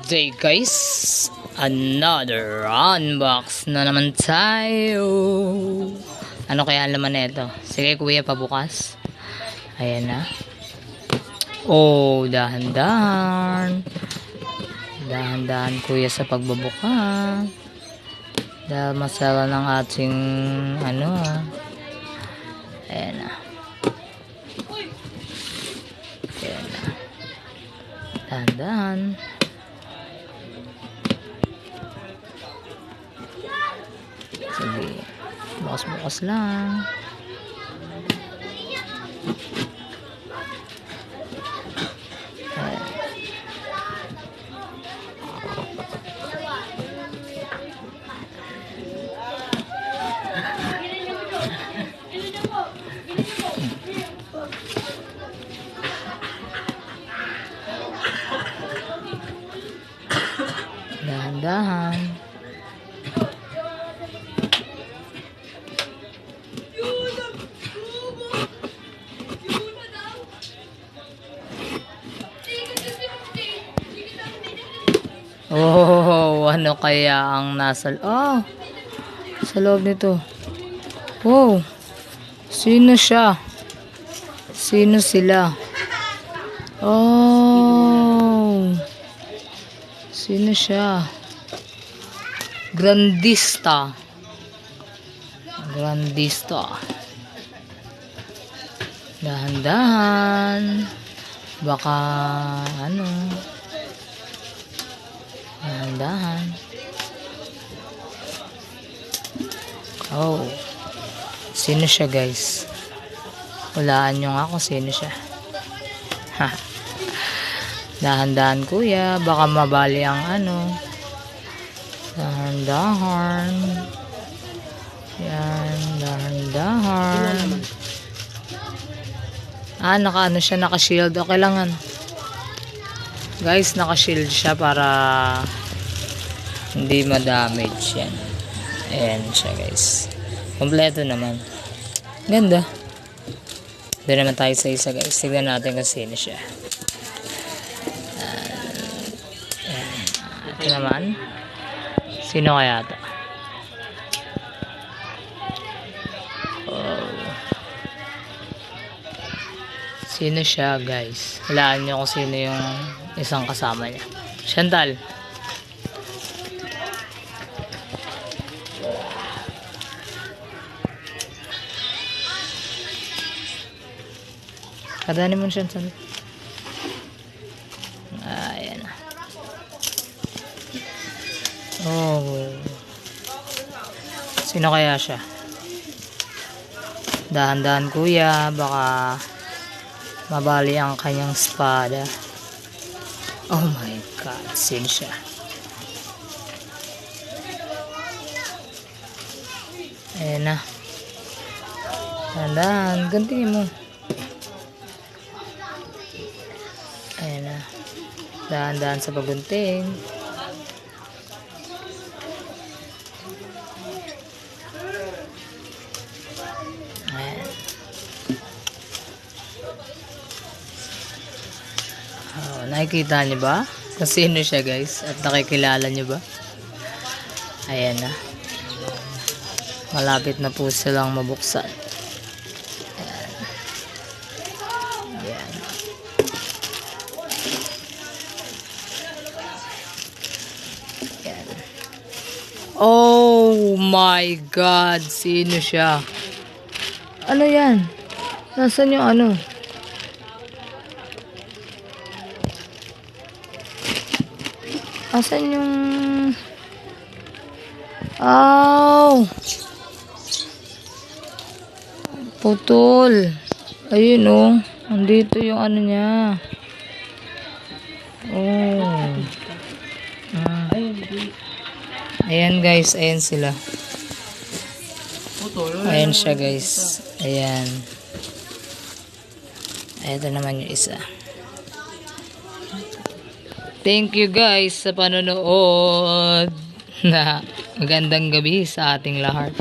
day guys, another unbox na naman tayo. Ano kaya ang laman nito? Sige kuya, pabukas. Ayan na. Oh, dahan-dahan. Dahan-dahan kuya sa pagbabuka. Dahil masala ng ating ano. Ayan na. Ayan na. Dahan-dahan. Sige, bukas-bukas lang. Dahan-dahan. Oh, ano kaya ang nasa sa loob nito? Wow, sino siya? Sino sila? Oh, sino siya? Grandista. Grandista. Dahan-dahan. Baka ano? Dahan-dahan. Oh. Sino siya guys? Hulaan nyo nga kung sino siya. Ha. Dahan-dahan kuya. Baka mabali ang ano. Dahan-dahan. Yan. Dahan-dahan. Naka-ano siya. Naka-shield. Okay lang. Guys, naka-shield siya para hindi ma-damage yan. Ayan siya guys. Kompleto naman. Ganda. Doon naman tayo sa isa guys. Tignan natin kung sino siya. Ito naman. Sino kaya ito? Oh. Sino siya guys? Hulaan nyo kung sino yung isang kasama niya. Chantal. Kadani mo siya, Chantal. Ayan na. Oh. Sino kaya siya? Dahan-dahan kuya. Baka mabali ang kanyang espada. Oh my God. Sino siya? Ayan na. Dahan-dahan. Gantiin mo. Ayan na. Dahan-dahan sa pagunting. Ayan. Oh, nakikita niyo ba? Kung sino siya guys? At nakikilala niyo ba? Ayan na. Malapit na po silang mabuksan. Ayan. Ayan. Ayan. Oh my God! Sino siya? Ano yan? Nasaan yung ano? Nasaan yung... Oh! Putol. Ayun oh. Andito yung ano niya. Oh. Ayan guys. Ayan sila. Ayan siya guys. Ayan. Ito naman yung isa. Thank you guys sa panonood. Magandang gabi sa ating lahat.